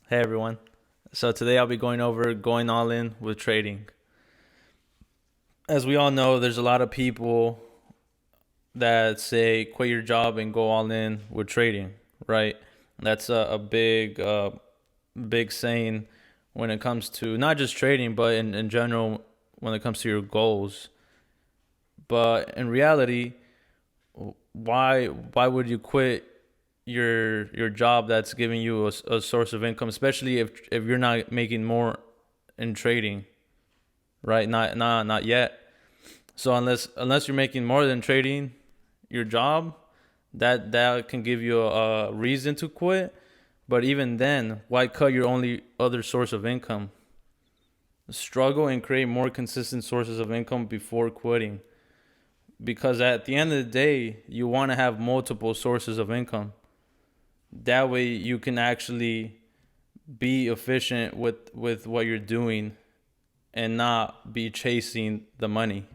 Hey everyone. So today I'll be going over going all in with trading. As we all know, there's a lot of people that say quit your job and go all in with trading, right? That's a big saying when it comes to not just trading, but in general when it comes to your goals. But in reality, why would you quit your job that's giving you a source of income, especially if you're not making more in trading, right? Not yet. So unless you're making more than trading your job, that can give you a reason to quit. But even then, why cut your only other source of income? Struggle and create more consistent sources of income before quitting. Because at the end of the day, you want to have multiple sources of income. That way you can actually be efficient with what you're doing and not be chasing the money,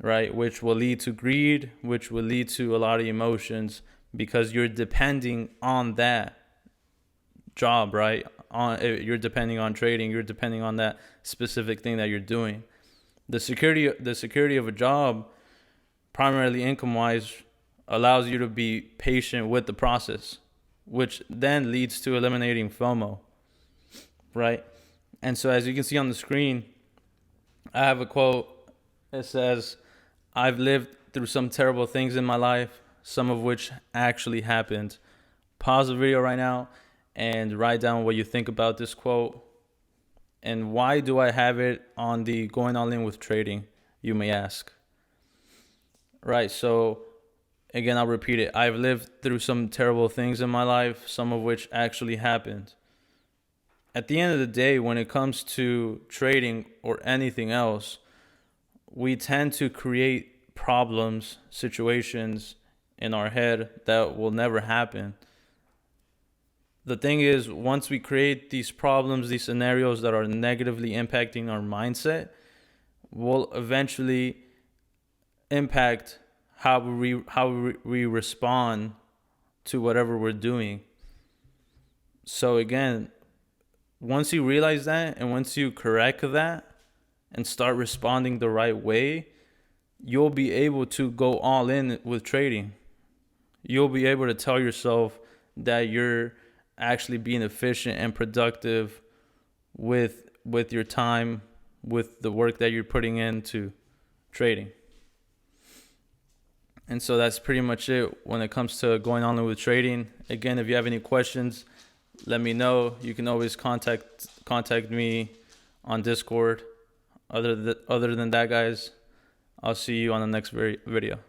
right? Which will lead to greed, which will lead to a lot of emotions because you're depending on that job, right? You're depending on trading, you're depending on that specific thing that you're doing. The security of a job, primarily income wise, allows you to be patient with the process, which then leads to eliminating FOMO, right? And so, as you can see on the screen, I have a quote. It says, I've lived through some terrible things in my life, some of which actually happened. Pause the video right now and write down what you think about this quote. And why do I have it on the going all in with trading, you may ask. Right, so again, I'll repeat it. I've lived through some terrible things in my life, some of which actually happened. At the end of the day, when it comes to trading or anything else, we tend to create problems, situations in our head that will never happen. The thing is, once we create these problems, these scenarios that are negatively impacting our mindset, will eventually impact how we respond to whatever we're doing. So again, once you realize that and once you correct that and start responding the right way, you'll be able to go all in with trading. You'll be able to tell yourself that you're actually being efficient and productive with your time, with the work that you're putting into trading. And so that's pretty much it when it comes to going on with trading. Again, if you have any questions, let me know. You can always contact me on Discord. Other than that, guys, I'll see you on the next video.